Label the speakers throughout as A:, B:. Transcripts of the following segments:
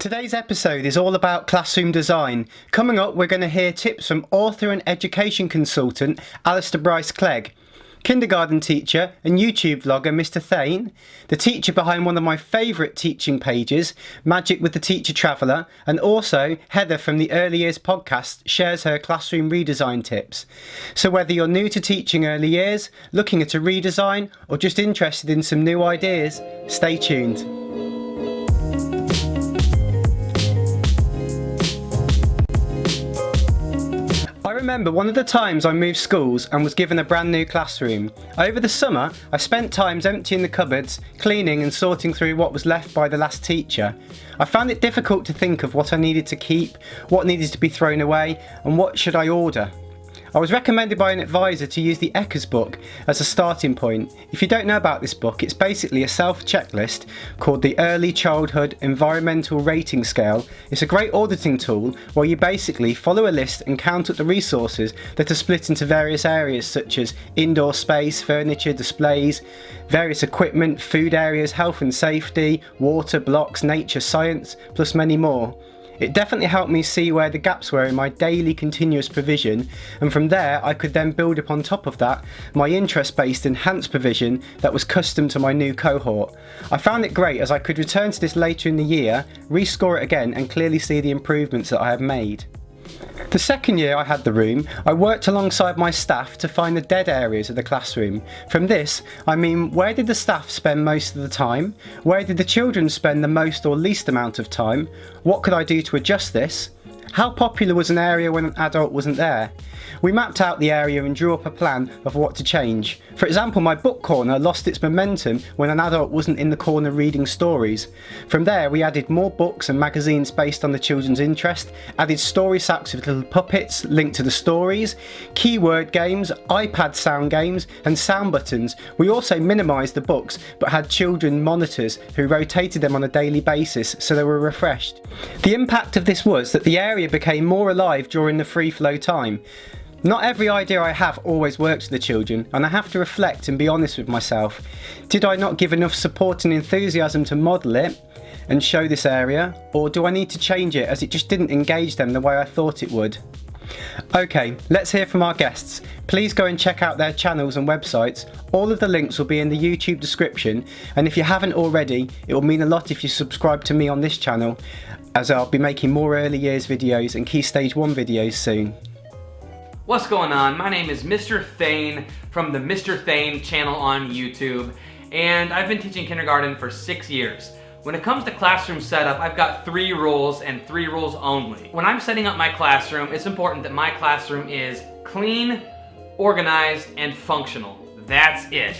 A: Today's episode is all about classroom design. Coming up, we're going to hear tips from author and education consultant Alistair Bryce Clegg, kindergarten teacher and YouTube vlogger Mr Thain, the teacher behind one of my favourite teaching pages, Magic with the Teacher Traveller, and also Heather from the Early Years podcast shares her classroom redesign tips. So whether you're new to teaching early years, looking at a redesign, or just interested in some new ideas, stay tuned. I remember one of the times I moved schools and was given a brand new classroom. Over the summer, I spent times emptying the cupboards, cleaning and sorting through what was left by the last teacher. I found it difficult to think of what I needed to keep, what needed to be thrown away, and what should I order. I was recommended by an advisor to use the EYFS book as a starting point. If you don't know about this book, it's basically a self-checklist called the Early Childhood Environmental Rating Scale. It's a great auditing tool where you basically follow a list and count up the resources that are split into various areas such as indoor space, furniture, displays, various equipment, food areas, health and safety, water, blocks, nature, science, plus many more. It definitely helped me see where the gaps were in my daily continuous provision, and from there I could then build upon top of that my interest-based enhanced provision that was custom to my new cohort. I found it great as I could return to this later in the year, rescore it again and clearly see the improvements that I have made. The second year I had the room, I worked alongside my staff to find the dead areas of the classroom. From this, I mean, where did the staff spend most of the time? Where did the children spend the most or least amount of time? What could I do to adjust this? How popular was an area when an adult wasn't there? We mapped out the area and drew up a plan of what to change. For example, my book corner lost its momentum when an adult wasn't in the corner reading stories. From there, we added more books and magazines based on the children's interest, added story sacks with little puppets linked to the stories, keyword games, iPad sound games, and sound buttons. We also minimised the books but had children monitors who rotated them on a daily basis so they were refreshed. The impact of this was that the area became more alive during the free flow time. Not every idea I have always works for the children, and I have to reflect and be honest with myself. Did I not give enough support and enthusiasm to model it and show this area, or do I need to change it as it just didn't engage them the way I thought it would? Okay, let's hear from our guests. Please go and check out their channels and websites. All of the links will be in the YouTube description, and if you haven't already, it will mean a lot if you subscribe to me on this channel, as I'll be making more early years videos and key stage 1 videos soon.
B: What's going on? My name is Mr. Thain from the Mr. Thain channel on YouTube, and I've been teaching kindergarten for 6 years. When it comes to classroom setup, I've got 3 rules and 3 rules only. When I'm setting up my classroom, it's important that my classroom is clean, organized, and functional. That's it.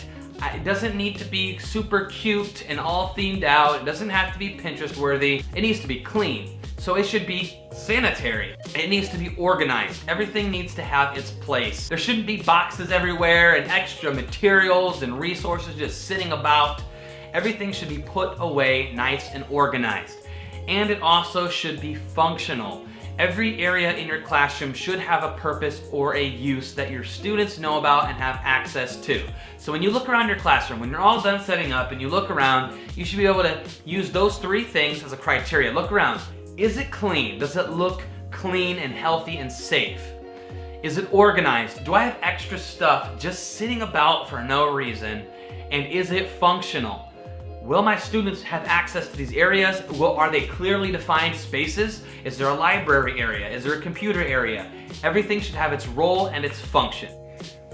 B: It doesn't need to be super cute and all themed out. It doesn't have to be Pinterest worthy. It needs to be clean. So it should be sanitary. It needs to be organized. Everything needs to have its place. There shouldn't be boxes everywhere and extra materials and resources just sitting about. Everything should be put away nice and organized. And it also should be functional. Every area in your classroom should have a purpose or a use that your students know about and have access to. So when you look around your classroom, when you're all done setting up and you look around, you should be able to use those 3 things as a criteria. Look around. Is it clean? Does it look clean and healthy and safe? Is it organized? Do I have extra stuff just sitting about for no reason? And is it functional? Will my students have access to these areas? Are they clearly defined spaces? Is there a library area? Is there a computer area? Everything should have its role and its function.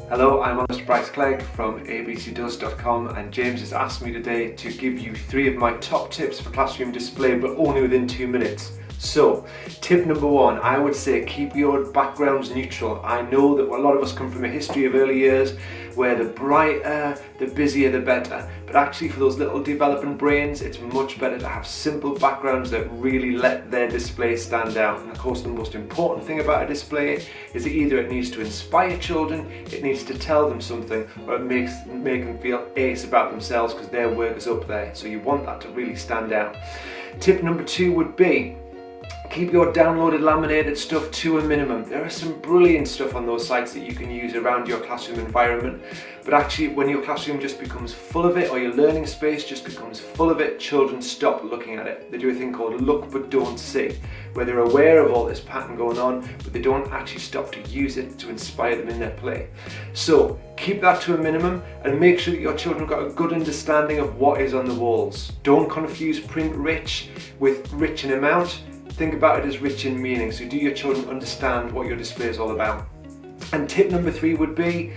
C: Hello, I'm Alistair Bryce Clegg from abcdoes.com, and James has asked me today to give you 3 of my top tips for classroom display, but only within 2 minutes. So, tip number 1, I would say keep your backgrounds neutral. I know that a lot of us come from a history of early years where the brighter, the busier, the better. But actually for those little developing brains, it's much better to have simple backgrounds that really let their display stand out. And of course the most important thing about a display is that either it needs to inspire children, it needs to tell them something, or it make them feel ace about themselves because their work is up there. So you want that to really stand out. Tip number 2 would be, Keep your downloaded laminated stuff to a minimum. There is some brilliant stuff on those sites that you can use around your classroom environment, but actually when your classroom just becomes full of it, or your learning space just becomes full of it, children stop looking at it. They do a thing called look but don't see, where they're aware of all this pattern going on, but they don't actually stop to use it to inspire them in their play. So keep that to a minimum and make sure that your children got a good understanding of what is on the walls. Don't confuse print rich with rich in amount. Think about it as rich in meaning, so do your children understand what your display is all about. And tip number 3 would be,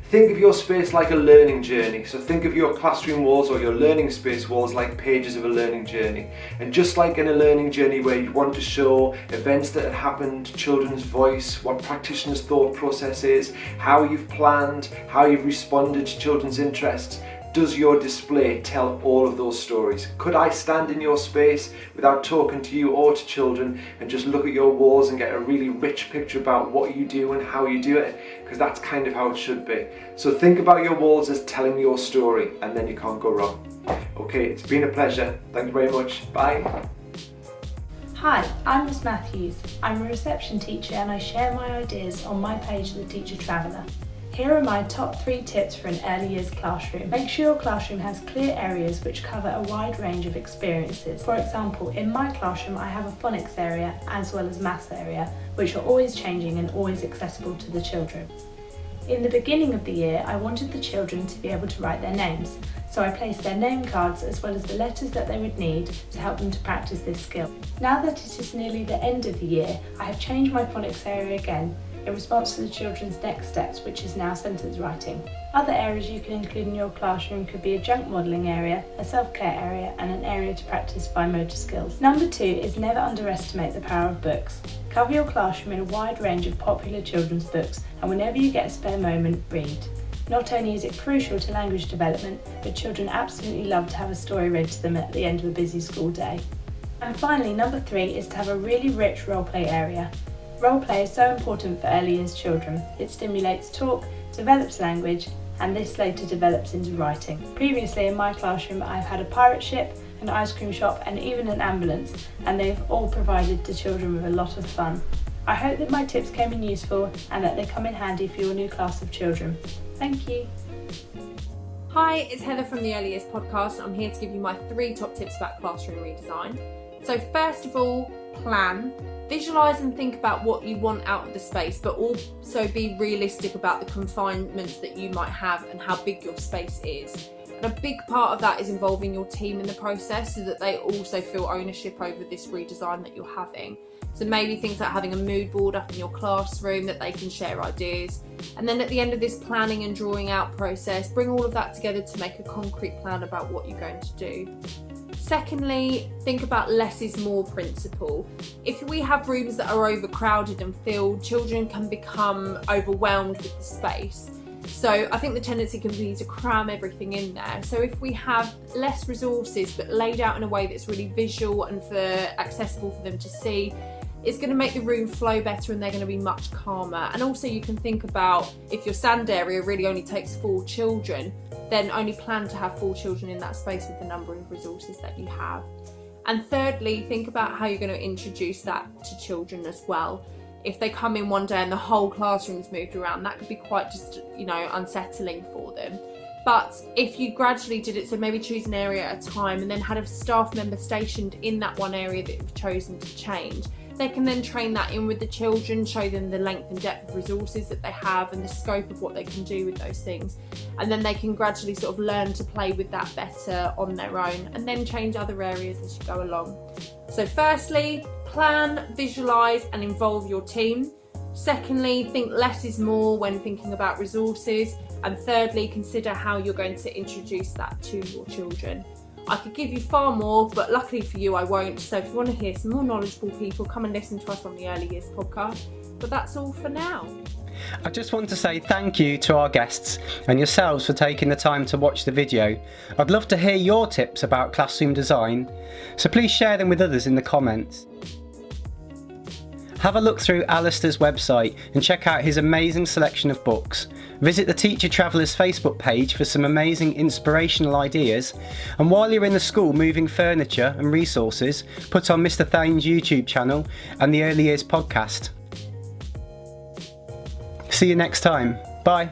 C: think of your space like a learning journey. So think of your classroom walls or your learning space walls like pages of a learning journey. And just like in a learning journey where you want to show events that had happened, children's voice, what practitioners' thought process is, how you've planned, how you've responded to children's interests, does your display tell all of those stories? Could I stand in your space without talking to you or to children and just look at your walls and get a really rich picture about what you do and how you do it? Because that's kind of how it should be. So think about your walls as telling your story, and then you can't go wrong. Okay, it's been a pleasure. Thank you very much. Bye.
D: Hi, I'm Miss Matthews. I'm a reception teacher and I share my ideas on my page, The Teacher Traveller. Here are my top 3 tips for an early years classroom. Make sure your classroom has clear areas which cover a wide range of experiences. For example, in my classroom I have a phonics area as well as maths area, which are always changing and always accessible to the children. In the beginning of the year, I wanted the children to be able to write their names, so I placed their name cards as well as the letters that they would need to help them to practice this skill. Now that it is nearly the end of the year, I have changed my phonics area again in response to the children's next steps, which is now sentence writing. Other areas you can include in your classroom could be a junk modelling area, a self-care area, and an area to practice fine motor skills. Number 2 is never underestimate the power of books. Cover your classroom in a wide range of popular children's books, and whenever you get a spare moment, read. Not only is it crucial to language development, but children absolutely love to have a story read to them at the end of a busy school day. And finally, number 3 is to have a really rich role-play area. Role-play is so important for early years children. It stimulates talk, develops language, and this later develops into writing. Previously in my classroom I've had a pirate ship, an ice cream shop and even an ambulance, and they've all provided the children with a lot of fun. I hope that my tips came in useful and that they come in handy for your new class of children. Thank you.
E: Hi, it's Heather from the Early Years podcast. I'm here to give you my 3 top tips about classroom redesign. So first of all, plan. Visualise and think about what you want out of the space, but also be realistic about the confinements that you might have and how big your space is. And a big part of that is involving your team in the process so that they also feel ownership over this redesign that you're having. So maybe things like having a mood board up in your classroom that they can share ideas. And then at the end of this planning and drawing out process, bring all of that together to make a concrete plan about what you're going to do. Secondly, think about less is more principle. If we have rooms that are overcrowded and filled, children can become overwhelmed with the space. So I think the tendency can be to cram everything in there. So if we have less resources but laid out in a way that's really visual and accessible for them to see, it's going to make the room flow better and they're going to be much calmer. And also you can think about if your stand area really only takes 4 children, then only plan to have 4 children in that space with the number of resources that you have. And thirdly, think about how you're going to introduce that to children as well. If they come in one day and the whole classroom's moved around, that could be quite just, unsettling for them. But if you gradually did it, so maybe choose an area at a time and then had a staff member stationed in that one area that you've chosen to change, they can then train that in with the children, show them the length and depth of resources that they have and the scope of what they can do with those things. And then they can gradually sort of learn to play with that better on their own and then change other areas as you go along. So firstly, plan, visualise and involve your team. Secondly, think less is more when thinking about resources. And thirdly, consider how you're going to introduce that to your children. I could give you far more, but luckily for you, I won't. So if you want to hear some more knowledgeable people, come and listen to us on the Early Years podcast. But that's all for now.
A: I just want to say thank you to our guests and yourselves for taking the time to watch the video. I'd love to hear your tips about classroom design, so please share them with others in the comments. Have a look through Alistair's website and check out his amazing selection of books. Visit the Teacher Travellers Facebook page for some amazing inspirational ideas. And while you're in the school moving furniture and resources, put on Mr Thain's YouTube channel and the Early Years podcast. See you next time. Bye.